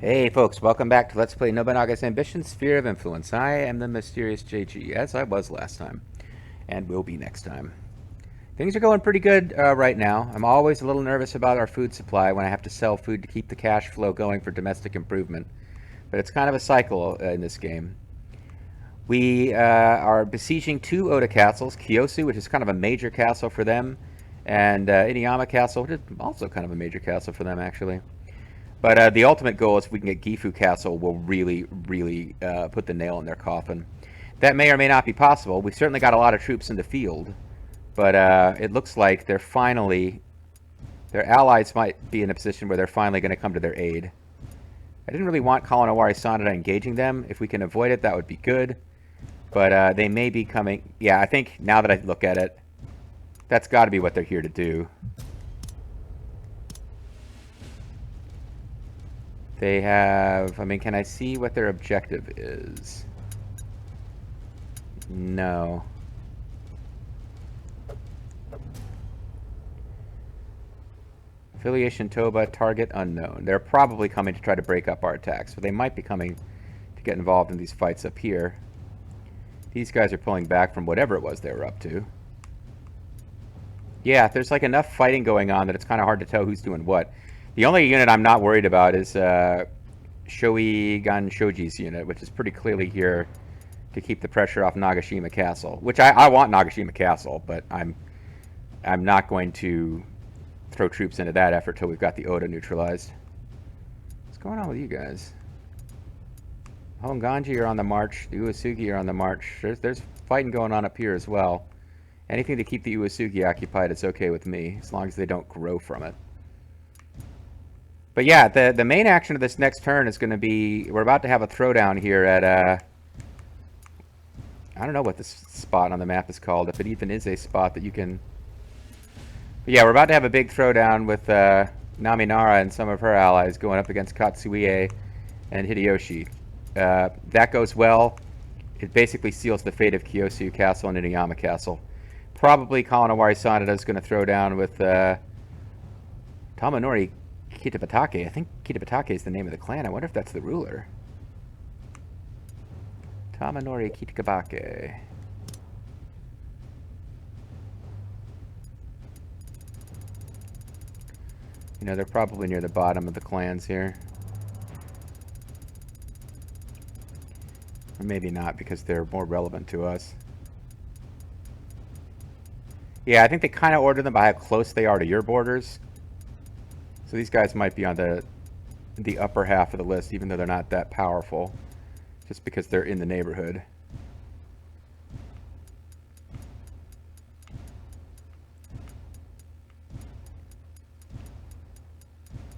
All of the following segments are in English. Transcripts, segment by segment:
Hey folks, welcome back to Let's Play Nobunaga's Ambition Sphere of Influence. I am the mysterious JG, as I was last time, and will be next time. Things are going pretty good right now. I'm always a little nervous about our food supply when I have to sell food to keep the cash flow going for domestic improvement. But it's kind of a cycle in this game. We are besieging two Oda castles, Kyosu, which is kind of a major castle for them, and Inuyama Castle, which is also kind of a major castle for them, actually. But the ultimate goal is if we can get Gifu Castle, will really put the nail in their coffin. That may or may not be possible. We certainly got a lot of troops in the field, but it looks like their allies might be in a position where they're finally going to come to their aid. I didn't really want Kalinowari Sanada engaging them. If we can avoid it, that would be good. But they may be coming. Yeah, I think now that I look at it, that's got to be what they're here to do. They have, I mean, can I see what their objective is? No. Affiliation Toba, target unknown. They're probably coming to try to break up our attacks, but they might be coming to get involved in these fights up here. These guys are pulling back from whatever it was they were up to. Yeah, there's like enough fighting going on that it's kind of hard to tell who's doing what. The only unit I'm not worried about is Shoei Gan Shoji's unit, which is pretty clearly here to keep the pressure off Nagashima Castle. Which I want Nagashima Castle, but I'm not going to throw troops into that effort till we've got the Oda neutralized. What's going on with you guys? Honganji are on the march. The Uesugi are on the march. There's fighting going on up here as well. Anything to keep the Uesugi occupied is okay with me, as long as they don't grow from it. But yeah, the main action of this next turn is going to be, we're about to have a throwdown here at, I don't know what this spot on the map is called, if it even is a spot that you can... But yeah, we're about to have a big throwdown with Naminara and some of her allies going up against Katsuie and Hideyoshi. That goes well. It basically seals the fate of Kyosu Castle and Inuyama Castle. Probably Kalinowari Sanada is going to throw down with Tamanori Kitabatake. I think Kitabatake is the name of the clan. I wonder if that's the ruler. Tamanori Kitakabake. You know, they're probably near the bottom of the clans here. Or maybe not, because they're more relevant to us. Yeah, I think they kind of order them by how close they are to your borders. So these guys might be on the upper half of the list, even though they're not that powerful, just because they're in the neighborhood.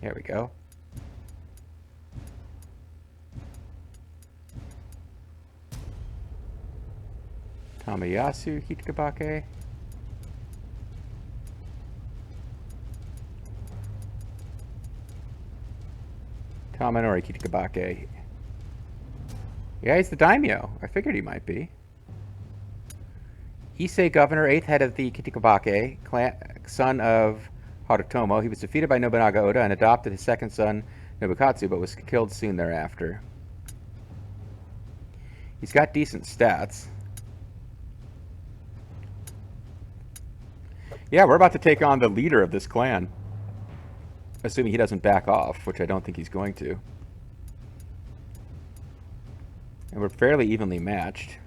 There we go. Tamayasu Kitakabake. Tamanori Kitakabake. Yeah, he's the daimyo. I figured he might be. Issei Governor, 8th head of the Kitakabake, clan, son of Harutomo. He was defeated by Nobunaga Oda and adopted his second son, Nobukatsu, but was killed soon thereafter. He's got decent stats. Yeah, we're about to take on the leader of this clan. Assuming he doesn't back off, which I don't think he's going to. And we're fairly evenly matched.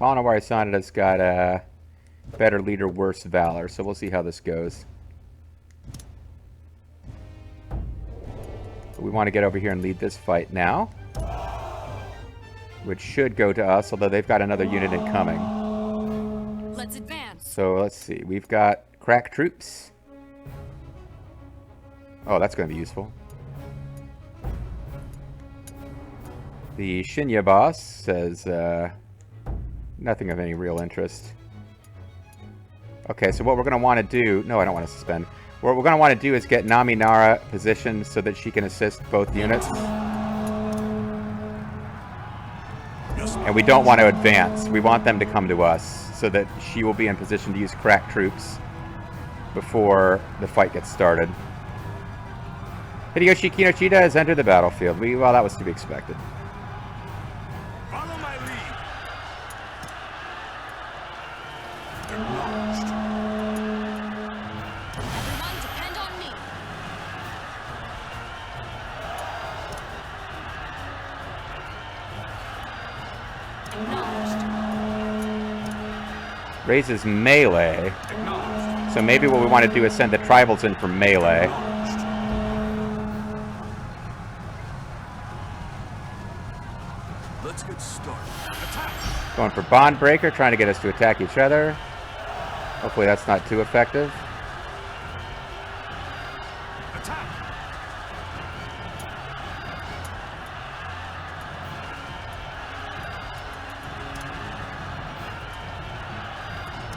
Kalinowari Sanada's got a better leader, worse valor, so we'll see how this goes. But we want to get over here and lead this fight now, which should go to us, although they've got another unit incoming. Let's advance. So let's see. We've got crack troops. Oh, that's going to be useful. The Shinya boss says nothing of any real interest. Okay, so what we're going to want to do... No, I don't want to suspend. What we're going to want to do is get Naminara positioned so that she can assist both units. Yes, And we don't want to advance. We want them to come to us so that she will be in position to use crack troops before the fight gets started. Hideyoshi Kinoshita has entered the battlefield. Well, that was to be expected. Follow my lead. Everyone depend on me. Acknowledged. Raises melee. Acknowledged. So maybe what we want to do is send the tribals in for melee. Let's get started. Attack. Going for Bond Breaker, trying to get us to attack each other. Hopefully that's not too effective. Attack.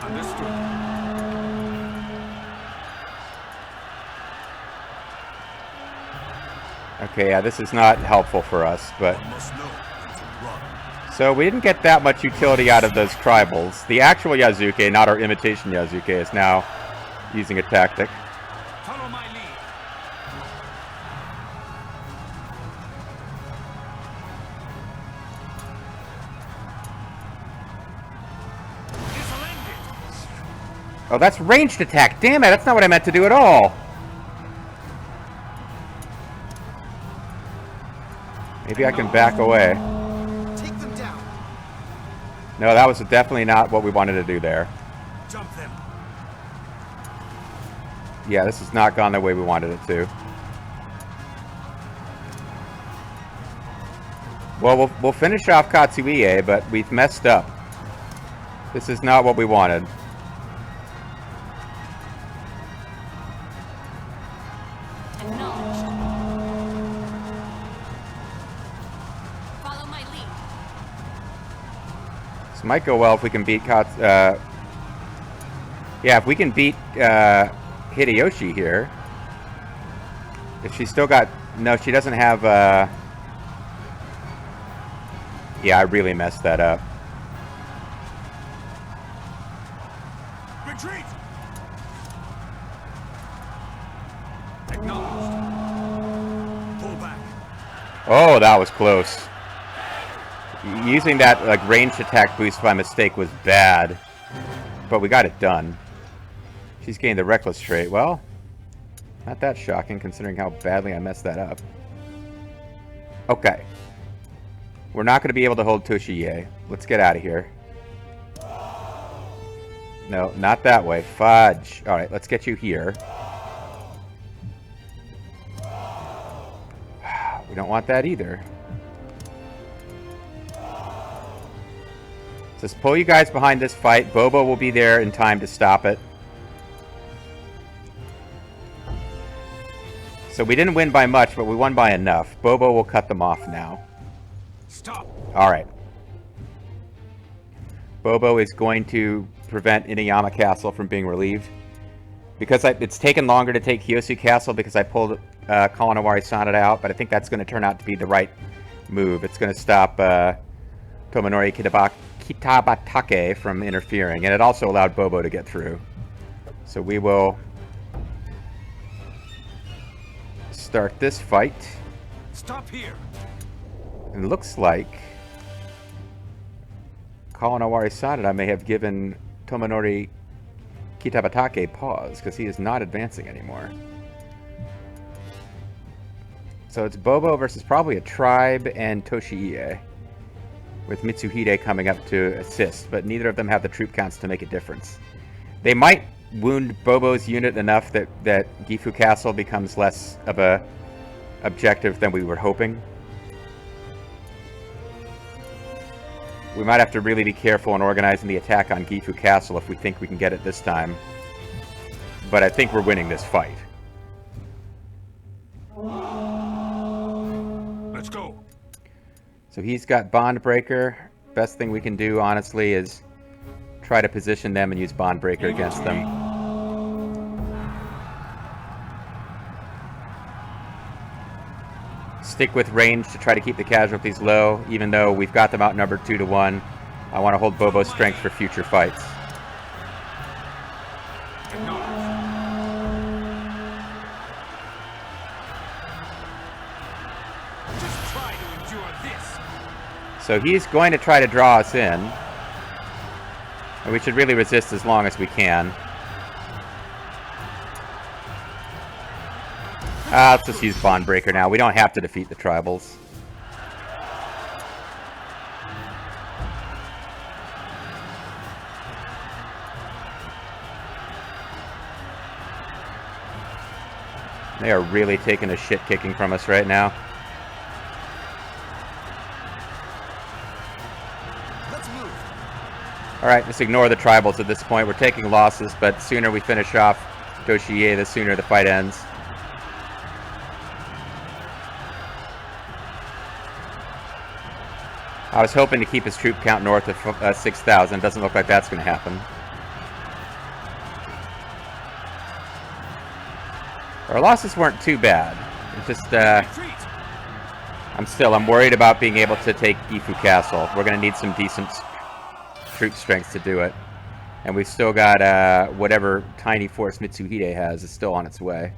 Understood. Okay, yeah, this is not helpful for us, but... One must know when to run. So we didn't get that much utility out of those tribals. The actual Yazuke, not our imitation Yazuke, is now using a tactic. Follow my lead. This'll end it. Oh, that's ranged attack. Damn it, that's not what I meant to do at all. Maybe I can back away. Take them down. No, that was definitely not what we wanted to do there. Jump them. Yeah, this has not gone the way we wanted it to. Well, we'll finish off Katsuie, but we've messed up. This is not what we wanted. Acknowledged. Follow my lead. This might go well if we can beat yeah, if we can beat Hideyoshi here. If she's still got... No, she doesn't have... Yeah, I really messed that up. Retreat. Acknowledged. Pull back. Oh, that was close. Using that like ranged attack boost by mistake was bad. But we got it done. She's gained the reckless trait. Well, not that shocking considering how badly I messed that up. Okay. We're not going to be able to hold Toshiye. Let's get out of here. No, not that way. Fudge. Alright, let's get you here. We don't want that either. Let's pull you guys behind this fight. Bobo will be there in time to stop it. So we didn't win by much, but we won by enough. Bobo will cut them off now. Stop. Alright. Bobo is going to prevent Inuyama Castle from being relieved. Because it's taken longer to take Kyosu Castle because I pulled Kawanawari Sonata out, but I think that's going to turn out to be the right move. It's going to stop Tomonori Kitabatake from interfering, and it also allowed Bobo to get through. So we will start this fight. Stop here. It looks like Kawanawari Sonata may have given Tomonori Kitabatake pause, because he is not advancing anymore. So it's Bobo versus probably a tribe and Toshiie, with Mitsuhide coming up to assist, but neither of them have the troop counts to make a difference. They might wound Bobo's unit enough that Gifu Castle becomes less of a objective than we were hoping. We might have to really be careful in organizing the attack on Gifu Castle if we think we can get it this time. But I think we're winning this fight. Let's go. So he's got Bond Breaker. Best thing we can do, honestly, is try to position them and use Bond Breaker against them. stick with range to try to keep the casualties low, even though we've got them outnumbered 2-1. I want to hold Bobo's strength for future fights. Just try to endure this. So he's going to try to draw us in. And we should really resist as long as we can. Let's just use Bond Breaker now. We don't have to defeat the tribals. They are really taking a shit kicking from us right now. Let's move. Alright, just ignore the tribals at this point. We're taking losses, but the sooner we finish off Doshie, the sooner the fight ends. I was hoping to keep his troop count north of 6,000. Doesn't look like that's going to happen. Our losses weren't too bad. It's just, I'm worried about being able to take Gifu Castle. We're going to need some decent troop strength to do it. And we've still got, whatever tiny force Mitsuhide has is still on its way.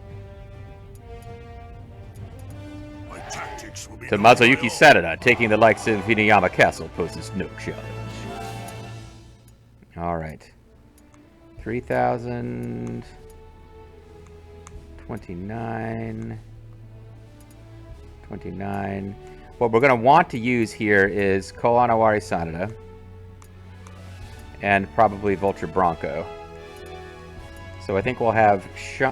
To Mazuyuki Sarada, taking the likes of Hinayama Castle poses no challenge. Alright. 3,000... 29. What we're going to want to use here is Kolanawari Sanada. And probably Vulture Bronco. So I think we'll have...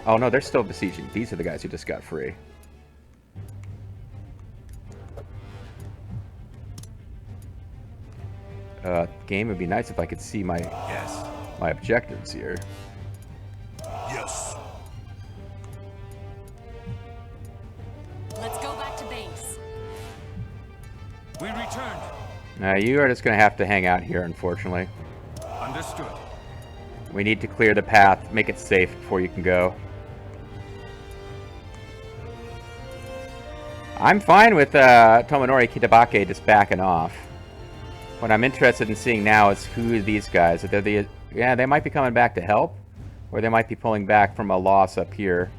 Oh no, they're still besieging. These are the guys who just got free. Game would be nice if I could see my objectives here. Yes. Let's go back to base. We returned. Now you are just going to have to hang out here, unfortunately. Understood. We need to clear the path, make it safe before you can go. I'm fine with Tomonori Kitabake just backing off. What I'm interested in seeing now is who are these guys. If they're yeah, they might be coming back to help, or they might be pulling back from a loss up here.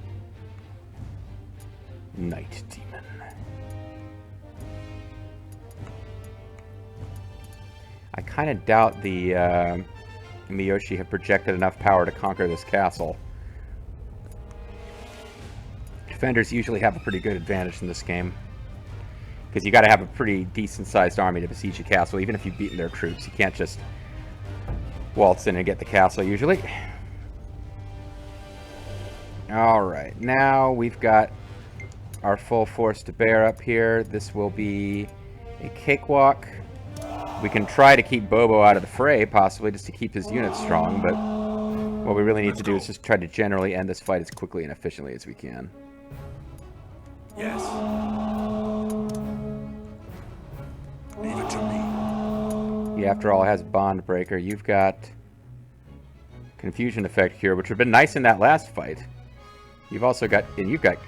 Night Demon. I kind of doubt the Miyoshi have projected enough power to conquer this castle. Defenders usually have a pretty good advantage in this game. Because you got to have a pretty decent-sized army to besiege a castle, even if you've beaten their troops. You can't just waltz in and get the castle, usually. Alright, now we've got our full force to bear up here. This will be a cakewalk. We can try to keep Bobo out of the fray, possibly, just to keep his units strong, but what we really need to do is just try to generally end this fight as quickly and efficiently as we can. Yes. Leave it to me. He, after all, has Bond Breaker. You've got Confusion Effect here, which would have been nice in that last fight. You've also got... And you've got...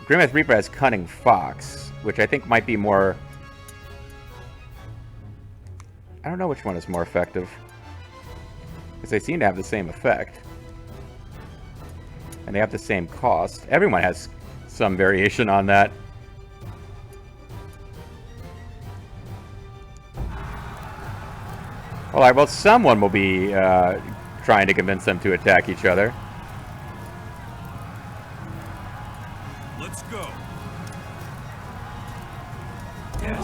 Grimmeth Reaper has Cunning Fox, which I think might be more... I don't know which one is more effective. Because they seem to have the same effect. And they have the same cost. Everyone has some variation on that. Alright, well, someone will be trying to convince them to attack each other. Let's go. Yes.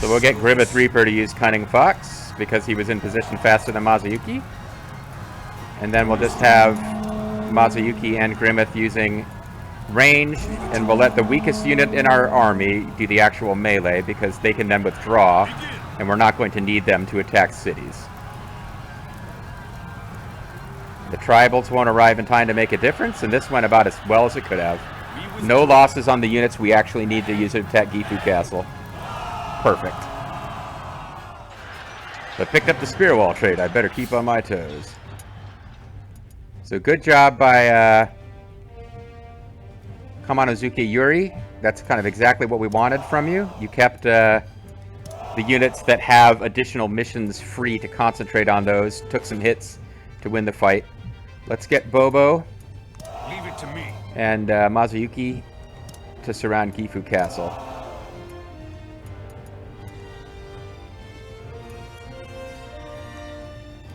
So we'll get Grimmeth Reaper to use Cunning Fox, because he was in position faster than Mazuyuki. And then we'll just have Mazuyuki and Grimmeth using range, and we'll let the weakest unit in our army do the actual melee, because they can then withdraw, and we're not going to need them to attack cities. The tribals won't arrive in time to make a difference, and this went about as well as it could have. No losses on the units we actually need to use to attack Gifu Castle. Perfect. But picked up the spear wall trade. I better keep on my toes. So good job by Kamanozuki Yuri. That's kind of exactly what we wanted from you. You kept the units that have additional missions free to concentrate on those. Took some hits to win the fight. Let's get Bobo Leave it to me. and Mazuyuki to surround Gifu Castle.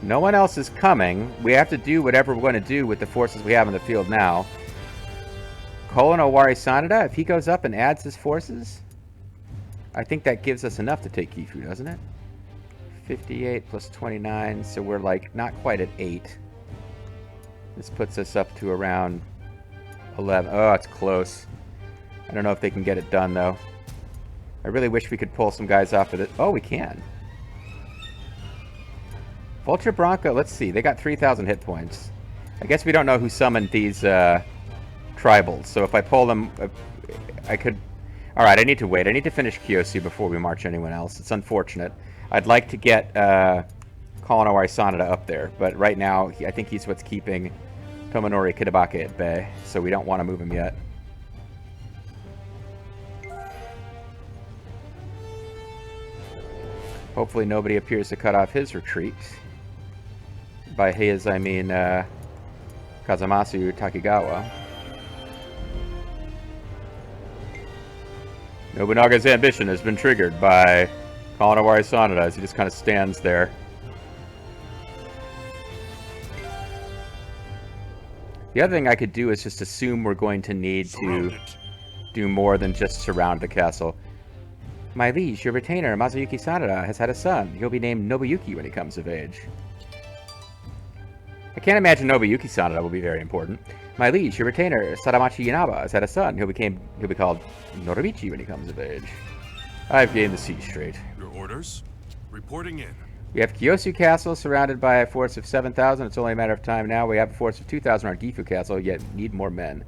No one else is coming. We have to do whatever we're going to do with the forces we have in the field now. Colin Owari Sanada, if he goes up and adds his forces, I think that gives us enough to take Gifu, doesn't it? 58 plus 29, so we're like not quite at 8. This puts us up to around 11. Oh, it's close. I don't know if they can get it done, though. I really wish we could pull some guys off of it. Oh, we can. Vulture Bronco, let's see. They got 3,000 hit points. I guess we don't know who summoned these tribals. So if I pull them, I could... Alright, I need to wait. I need to finish Kyosu before we march anyone else. It's unfortunate. I'd like to get Colonowari Sanada up there, but right now, I think he's what's keeping Tomonori Kitabake at bay, so we don't want to move him yet. Hopefully nobody appears to cut off his retreat. By his, I mean Kazamasu Takigawa. Nobunaga's ambition has been triggered by Colonowari Sanada as he just kind of stands there. The other thing I could do is just assume we're going to need to do more than just surround the castle. My liege, your retainer, Mazuyuki Sanada, has had a son. He'll be named Nobuyuki when he comes of age. I can't imagine Nobuyuki Sanada will be very important. My liege, your retainer, Sadamachi Inaba, has had a son. He'll be called Noromichi when he comes of age. I've gained the siege straight. Your orders? Reporting in. We have Kyosu Castle surrounded by a force of 7,000. It's only a matter of time now. We have a force of 2,000 on Gifu Castle, yet need more men.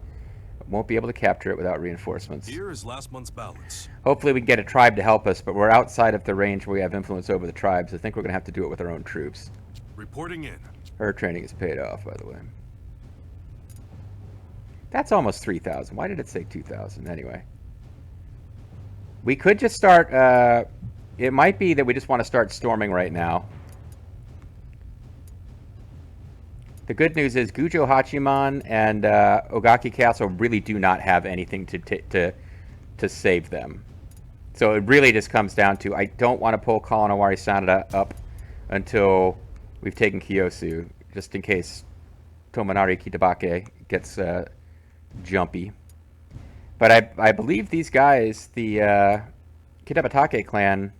Won't be able to capture it without reinforcements. Here is last month's balance. Hopefully we can get a tribe to help us, but we're outside of the range where we have influence over the tribes. I think we're going to have to do it with our own troops. Reporting in. Her training is paid off, by the way. That's almost 3,000. Why did it say 2,000? Anyway. We could just start... it might be that we just want to start storming right now. The good news is Gujo Hachiman and Ogaki Castle really do not have anything to save them. So it really just comes down to, I don't want to pull Colonowari Sanada up until we've taken Kyosu, just in case Tomonari Kitabake gets jumpy. But I believe these guys, the Kitabatake clan,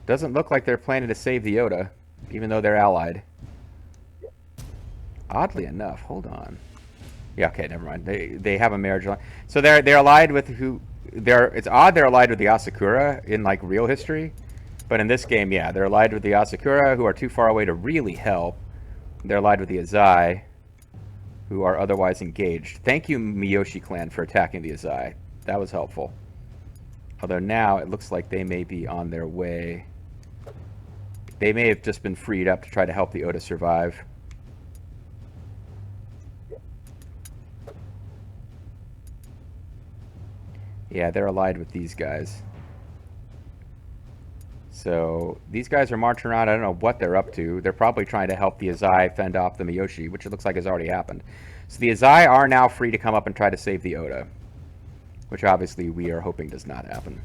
doesn't look like they're planning to save the Oda, even though they're allied. Oddly enough, hold on. Yeah, okay, never mind. They have a marriage line. So they're allied with who? It's odd they're allied with the Asakura in like real history, but in this game, yeah, they're allied with the Asakura, who are too far away to really help. They're allied with the Azai, who are otherwise engaged. Thank you, Miyoshi clan, for attacking the Azai. That was helpful. Although now it looks like they may be on their way. They may have just been freed up to try to help the Oda survive. Yeah, they're allied with these guys. So these guys are marching around. I don't know what they're up to. They're probably trying to help the Azai fend off the Miyoshi, which it looks like has already happened. So the Azai are now free to come up and try to save the Oda, which obviously we are hoping does not happen.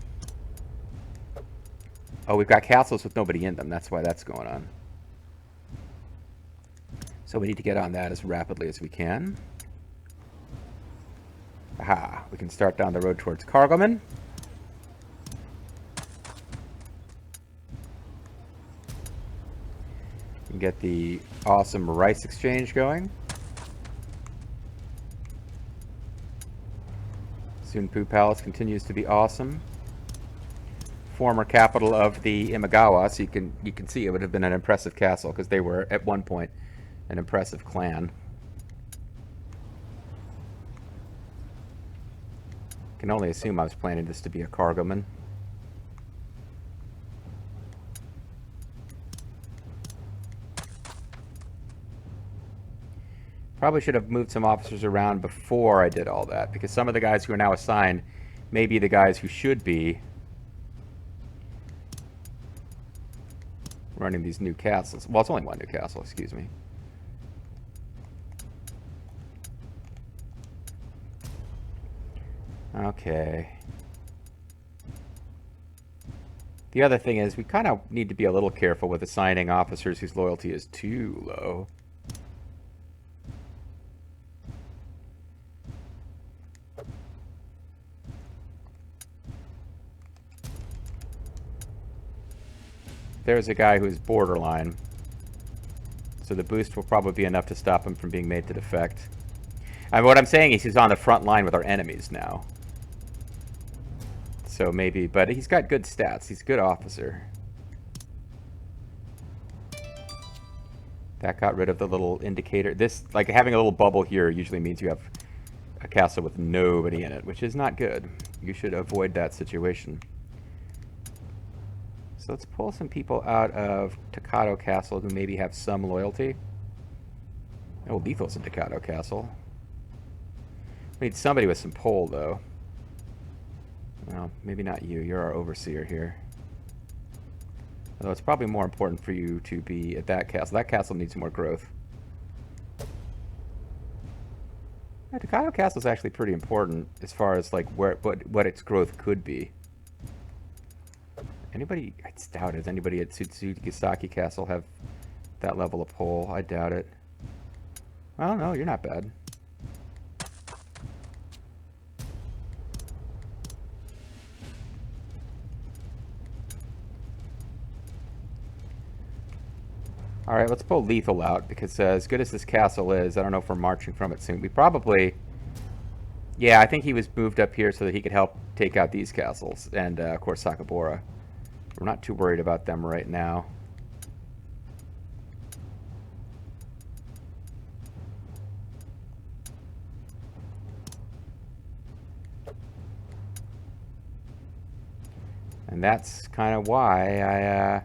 Oh, we've got castles with nobody in them. That's why that's going on. So we need to get on that as rapidly as we can. Aha, we can start down the road towards Cargoman. And get the awesome rice exchange going. Sunpu Palace continues to be awesome. Former capital of the Imagawa, so you can see it would have been an impressive castle because they were at one point an impressive clan. Can only assume I was planning this to be a cargoman. Probably should have moved some officers around before I did all that, because some of the guys who are now assigned may be the guys who should be running these new castles. Well, it's only one new castle, excuse me. Okay. The other thing is, we kind of need to be a little careful with assigning officers whose loyalty is too low. There's a guy who's borderline. So the boost will probably be enough to stop him from being made to defect. I mean, what I'm saying is he's on the front line with our enemies now. So maybe, but he's got good stats. He's a good officer. That got rid of the little indicator. This, like having a little bubble here usually means you have a castle with nobody in it, which is not good. You should avoid that situation. So let's pull some people out of Takeda Castle who maybe have some loyalty. Oh, Lethal's in Takeda Castle. We need somebody with some pull, though. Well, maybe not you. You're our overseer here. Although it's probably more important for you to be at that castle. That castle needs more growth. Yeah, Takeda Castle is actually pretty important as far as like what its growth could be. Anybody? I doubt it. Does anybody at Tsutsugisaki Castle have that level of pull? I doubt it. Well, no, you're not bad. Alright, let's pull Lethal out, because as good as this castle is, I don't know if we're marching from it soon. We probably... Yeah, I think he was moved up here so that he could help take out these castles, and of course Sakabora. We're not too worried about them right now. And that's kind of why I...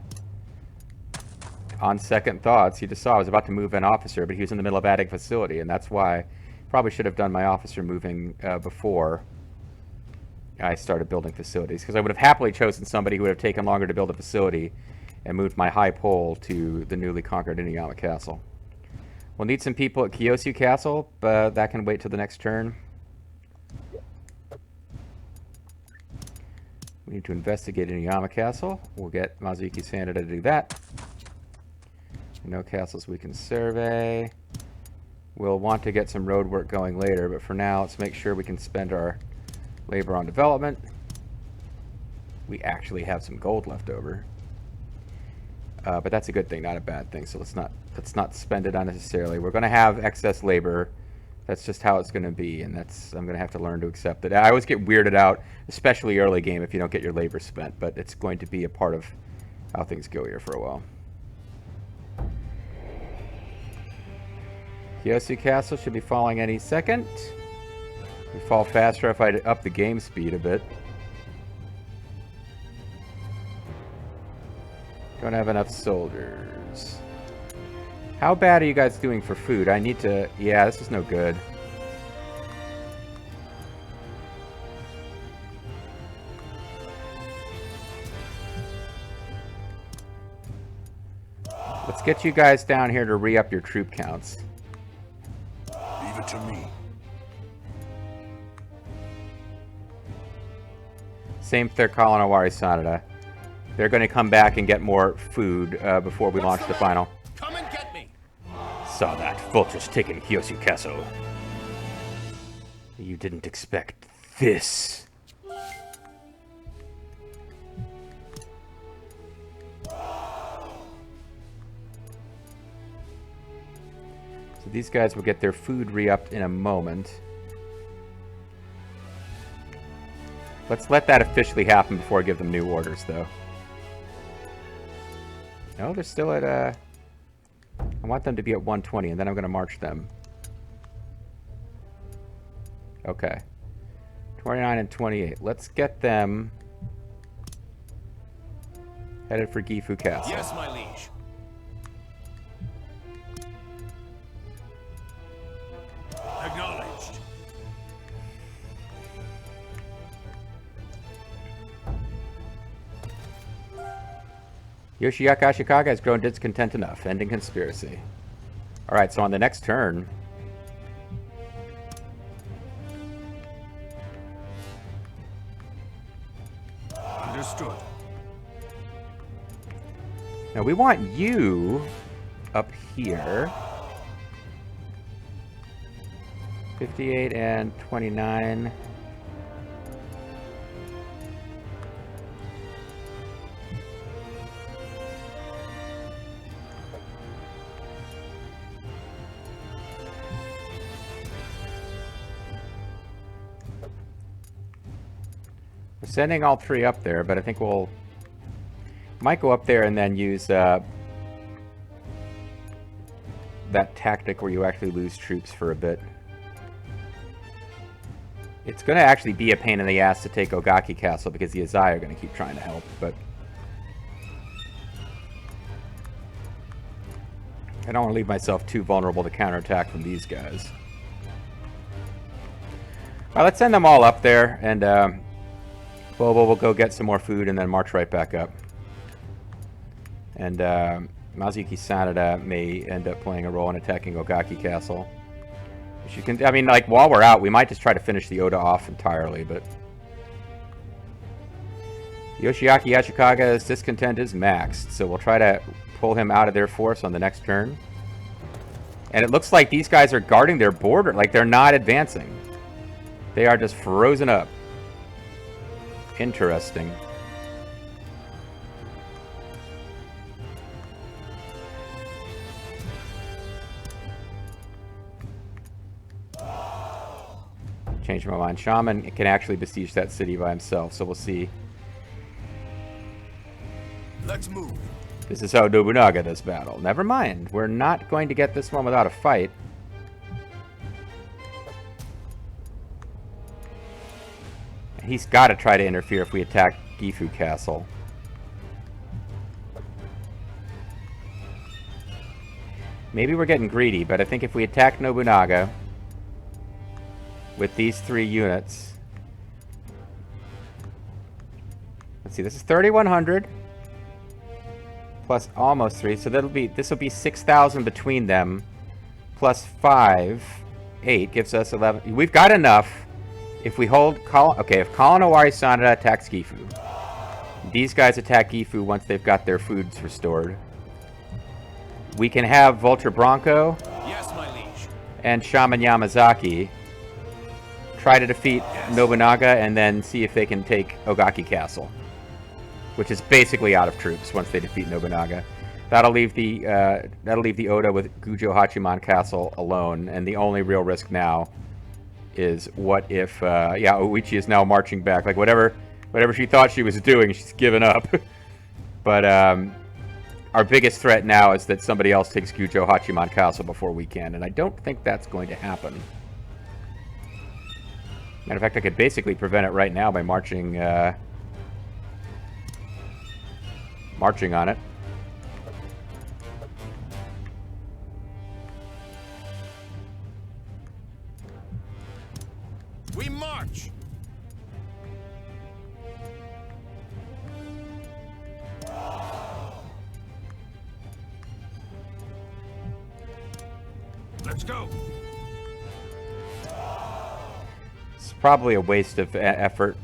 on second thoughts, you just saw I was about to move an officer, but he was in the middle of adding facility, and that's why I probably should have done my officer moving before I started building facilities, because I would have happily chosen somebody who would have taken longer to build a facility and moved my high pole to the newly conquered Inuyama Castle. We'll need some people at Kyosu Castle, but that can wait till the next turn. We need to investigate Inuyama Castle. We'll get Mazuki Sanada to do that. No castles we can survey. We'll want to get some road work going later, but for now, let's make sure we can spend our labor on development. We actually have some gold left over. But that's a good thing, not a bad thing, so let's not spend it unnecessarily. We're going to have excess labor. That's just how it's going to be, and I'm going to have to learn to accept it. I always get weirded out, especially early game, if you don't get your labor spent, but it's going to be a part of how things go here for a while. Kyosu Castle should be falling any second. We fall faster if I up the game speed a bit. Don't have enough soldiers. How bad are you guys doing for food? I need to... Yeah, this is no good. Let's get you guys down here to re-up your troop counts. Leave it to me. Same with their Kalanawari Sanada. They're going to come back and get more food before we launch the final. Come and get me. Saw that. Vultures taking Kyosu Castle. You didn't expect this. So these guys will get their food re-upped in a moment. Let's let that officially happen before I give them new orders, though. No, they're still at, I want them to be at 120, and then I'm going to march them. Okay. 29 and 28. Let's get them headed for Gifu Castle. Yes, my liege. Yoshiaki Ashikaga has grown discontent enough. Ending conspiracy. Alright, so on the next turn... Understood. Now we want you up here. 58 and 29. We're sending all three up there, but I think we'll might go up there and then use that tactic where you actually lose troops for a bit. It's going to actually be a pain in the ass to take Ogaki Castle because the Azai are going to keep trying to help, but I don't want to leave myself too vulnerable to counterattack from these guys. Well, let's send them all up there, and Bobo will go get some more food and then march right back up. And Mazuyuki Sanada may end up playing a role in attacking Ogaki Castle. You can, I mean, like, while we're out, we might just try to finish the Oda off entirely, but... Yoshiaki Ashikaga's discontent is maxed, so we'll try to pull him out of their force on the next turn. And it looks like these guys are guarding their border, like they're not advancing. They are just frozen up. Interesting. Change my mind. Shaman can actually besiege that city by himself, so we'll see. Let's move. This is how Nobunaga does battle. Never mind. We're not going to get this one without a fight. He's got to try to interfere if we attack Gifu Castle. Maybe we're getting greedy, but I think if we attack Nobunaga with these 3 units... Let's see, this is 3,100 plus almost 3, so this will be 6,000 between them, plus 5, 8 gives us 11. We've got enough. If we hold okay, if Kalanowari Sanada attacks Gifu, these guys attack Gifu once they've got their foods restored. We can have Vulture Bronco Yes, my liege. and Shaman Yamazaki try to defeat Nobunaga and then see if they can take Ogaki Castle, which is basically out of troops once they defeat Nobunaga. That'll leave the Oda with Gujo Hachiman Castle alone, and the only real risk now is what if Oichi is now marching back. Like whatever she thought she was doing, she's given up. But our biggest threat now is that somebody else takes Gujo Hachiman Castle before we can, and I don't think that's going to happen. Matter of fact, I could basically prevent it right now by marching on it. We march. Let's go. It's probably a waste of effort.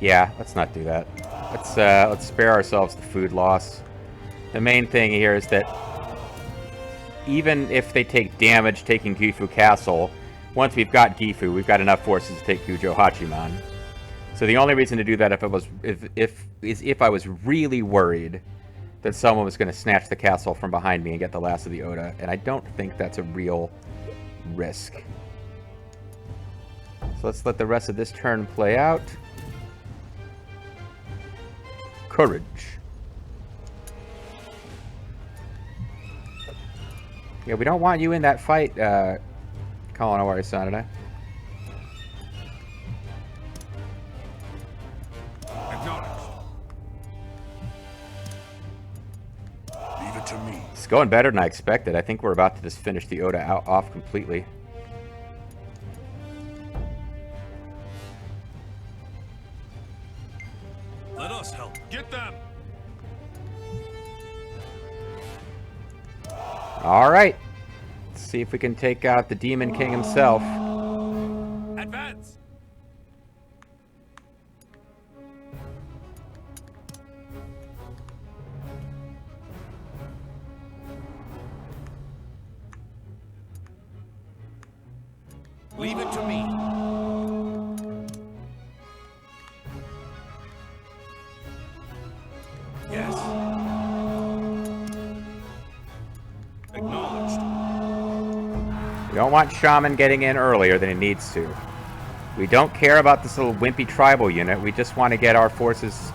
Yeah, let's not do that. Let's spare ourselves the food loss. The main thing here is that even if they take damage taking Gifu Castle, once we've got Gifu, we've got enough forces to take Gujo Hachiman. So the only reason to do that if I was really worried that someone was going to snatch the castle from behind me and get the last of the Oda, and I don't think that's a real risk. So let's let the rest of this turn play out. Courage. Yeah, we don't want you in that fight, Kalanowari Sanada. Acknowledged. Leave it to me. It's going better than I expected. I think we're about to just finish the Oda off completely. Let us help. Get them. All right. Let's see if we can take out the Demon King himself. Advance. Leave it to me. Yes. Acknowledged. We don't want Shaman getting in earlier than he needs to. We don't care about this little wimpy tribal unit. We just want to get our forces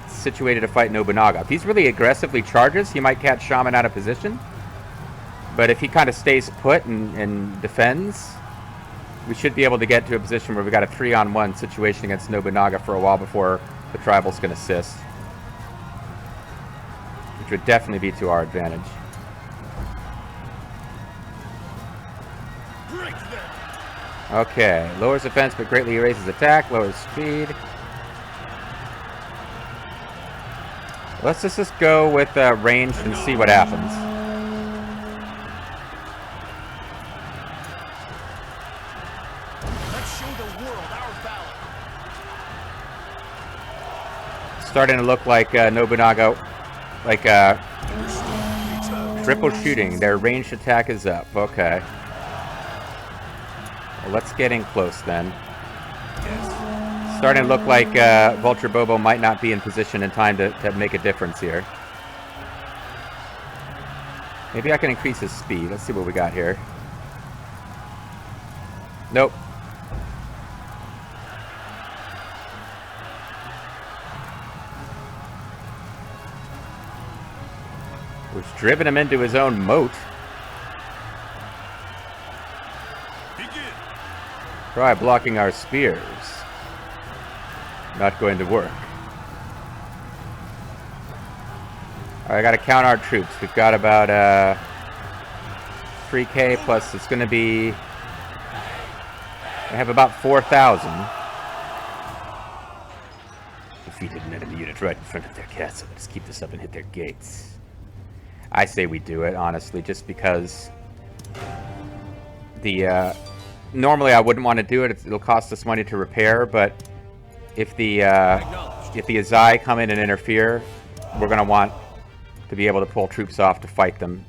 situated to fight Nobunaga. If he's really aggressively charges, he might catch Shaman out of position. But if he kind of stays put and defends, we should be able to get to a position where we got a 3-on-1 situation against Nobunaga for a while before the tribals can assist. Which would definitely be to our advantage. Break them. Okay, lowers defense but greatly raises attack, lowers speed. Let's just go with ranged and see what happens. Let's show the world our valor. Starting to look like Nobunaga, like triple shooting. Their ranged attack is up. Okay. Well, let's get in close then. Yes. Starting to look like Vulture Bobo might not be in position in time to make a difference here. Maybe I can increase his speed. Let's see what we got here. Nope. We've driven him into his own moat. Begin. Try blocking our spears. Not going to work. Alright, I gotta count our troops. We've got about 3K plus it's gonna be... I have about 4,000. Defeated an enemy unit right in front of their castle. Let's keep this up and hit their gates. I say we do it, honestly, just because the normally I wouldn't want to do it. It'll cost us money to repair, but if the Azai come in and interfere, we're gonna want to be able to pull troops off to fight them.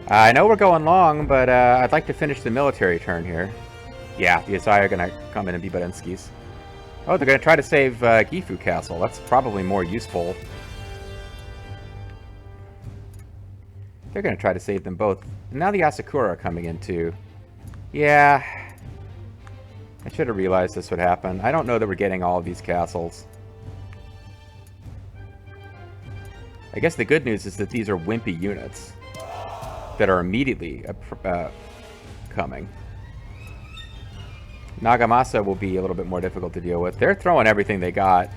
I know we're going long, but I'd like to finish the military turn here. Yeah, the Azai are gonna come in and be Badenskis. Oh, they're going to try to save Gifu Castle. That's probably more useful. They're going to try to save them both. And now the Asakura are coming in too. Yeah. I should have realized this would happen. I don't know that we're getting all of these castles. I guess the good news is that these are wimpy units that are immediately coming. Nagamasa will be a little bit more difficult to deal with. They're throwing everything they got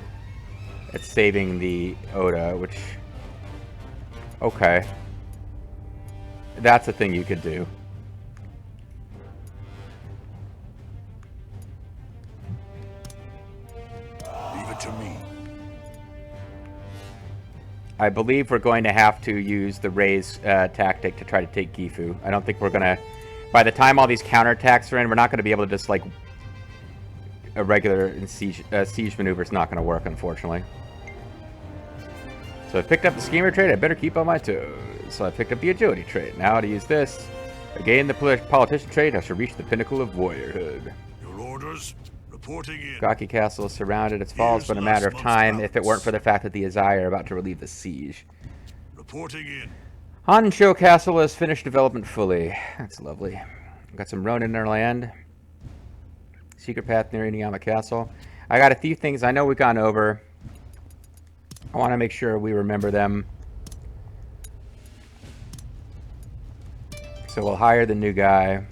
at saving the Oda, which... Okay. That's a thing you could do. Leave it to me. I believe we're going to have to use the raise tactic to try to take Gifu. I don't think we're going to... By the time all these counterattacks are in, we're not going to be able to just, like... A regular siege maneuver is not going to work, unfortunately. So I picked up the schemer trait. I better keep on my toes. So I picked up the agility trait. Now to use this. I gained the politician trait. I shall reach the pinnacle of warriorhood. Your orders? Reporting in. Gaki Castle is surrounded. Its fall has been a matter of time if it weren't for the fact that the Azai are about to relieve the siege. Reporting in. Honshu Castle has finished development fully. That's lovely. Got some Ronin in our land. Secret path near Inuyama Castle. I got a few things I know we've gone over. I want to make sure we remember them. So we'll hire the new guy.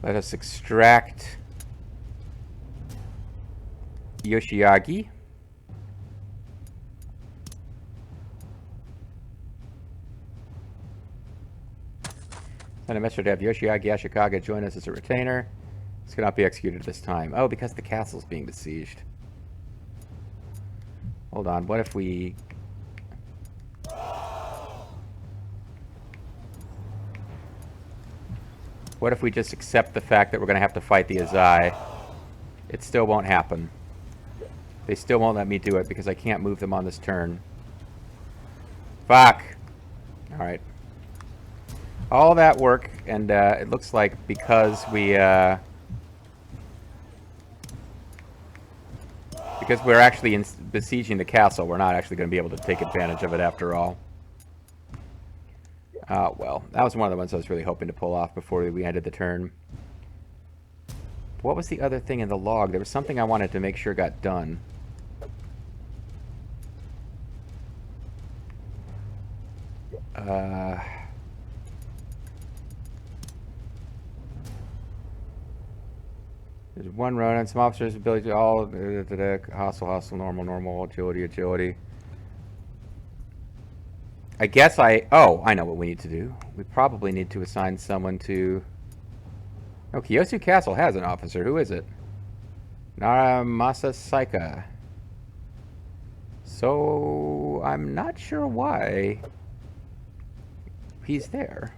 Let us extract Yoshiagi. And a message to have Yoshiaki Ashikaga join us as a retainer. This cannot be executed this time. Oh, because the castle's being besieged. Hold on, what if we... What if we just accept the fact that we're going to have to fight the Azai? It still won't happen. They still won't let me do it because I can't move them on this turn. Fuck! Alright. All that work, and it looks like because we're actually besieging the castle, we're not actually going to be able to take advantage of it after all. Well, that was one of the ones I was really hoping to pull off before we ended the turn. What was the other thing in the log? There was something I wanted to make sure got done. There's one run and some officers' ability to all hostile, normal, agility. I guess I know what we need to do. We probably need to assign someone to... Oh, Kyosu Castle has an officer. Who is it? Naramasa Saika. So, I'm not sure why he's there.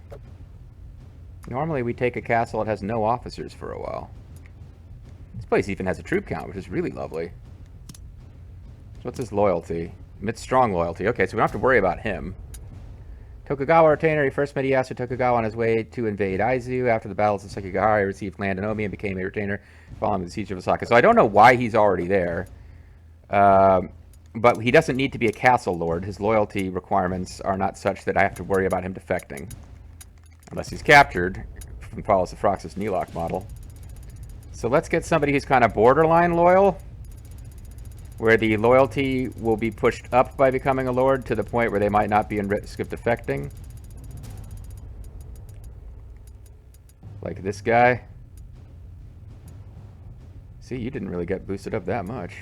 Normally we take a castle that has no officers for a while. This place even has a troop count, which is really lovely. So what's his loyalty? It's strong loyalty. Okay, so we don't have to worry about him. Tokugawa retainer. He first met Ieyasu Tokugawa on his way to invade Aizu. After the battles of Sekigahara, he received land in Omi and became a retainer following the siege of Osaka. So I don't know why he's already there. But he doesn't need to be a castle lord. His loyalty requirements are not such that I have to worry about him defecting. Unless he's captured and follows the Froxus Nelock model. So let's get somebody who's kind of borderline loyal, where the loyalty will be pushed up by becoming a lord to the point where they might not be in risk of defecting. Like this guy. See, you didn't really get boosted up that much.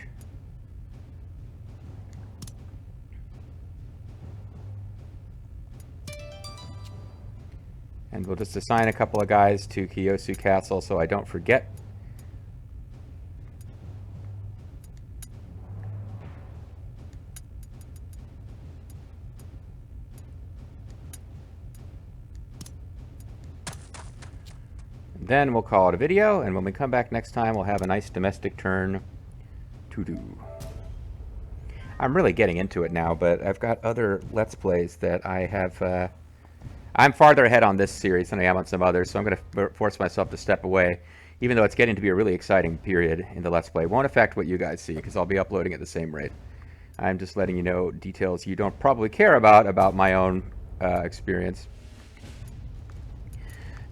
And we'll just assign a couple of guys to Kyosu Castle so I don't forget. Then we'll call it a video, and when we come back next time, we'll have a nice domestic turn to do. I'm really getting into it now, but I've got other Let's Plays that I have... I'm farther ahead on this series than I am on some others, so I'm going to force myself to step away, even though it's getting to be a really exciting period in the Let's Play. It won't affect what you guys see, because I'll be uploading at the same rate. I'm just letting you know details you don't probably care about my own experience.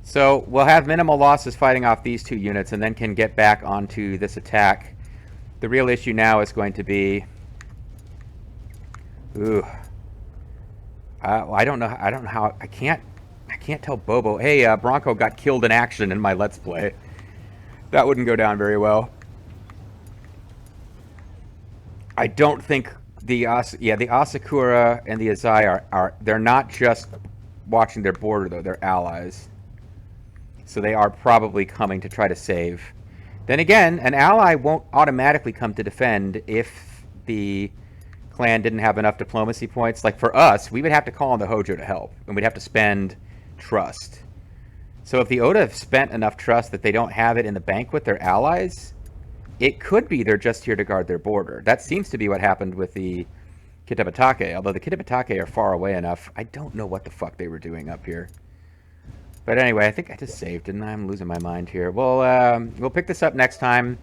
So we'll have minimal losses fighting off these two units and then can get back onto this attack. The real issue now is going to be... I don't know how... I can't tell Bobo, hey, Bronco got killed in action in my Let's Play. That wouldn't go down very well. I don't think the Asakura and the Azai are... They're not just watching their border, though. They're allies. So they are probably coming to try to save. Then again, an ally won't automatically come to defend if the clan didn't have enough diplomacy points. Like for us, we would have to call on the Hojo to help, and we'd have to spend trust. So if the Oda have spent enough trust that they don't have it in the bank with their allies, it could be they're just here to guard their border. That seems to be what happened with the Kitabatake. Although the Kitabatake are far away enough, I don't know what the fuck they were doing up here. But anyway, I think I just saved, didn't I? I'm losing my mind here. We'll pick this up next time.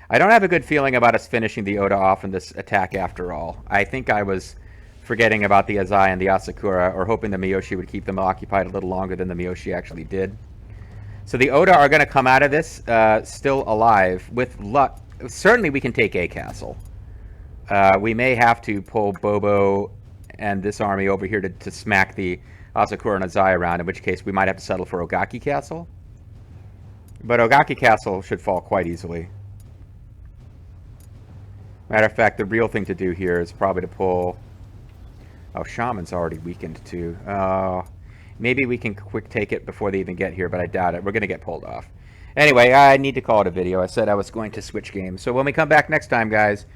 I don't have a good feeling about us finishing the Oda off in this attack after all. I think I was forgetting about the Azai and the Asakura, or hoping the Miyoshi would keep them occupied a little longer than the Miyoshi actually did. So the Oda are going to come out of this still alive. With luck, certainly we can take a castle. We may have to pull Bobo and this army over here to smack the Asakura and Azai around, in which case we might have to settle for Ogaki Castle. But Ogaki Castle should fall quite easily. Matter of fact, the real thing to do here is probably to pull... Oh, Shaman's already weakened too. Maybe we can quick take it before they even get here, but I doubt it. We're going to get pulled off. Anyway, I need to call it a video. I said I was going to switch games. So when we come back next time, guys,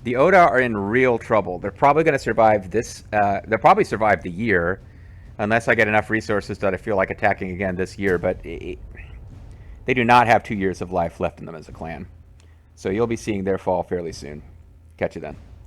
the Oda are in real trouble. They're probably going to survive this. They'll probably survive the year, unless I get enough resources that I feel like attacking again this year. But they do not have 2 years of life left in them as a clan. So you'll be seeing their fall fairly soon. Catch you then.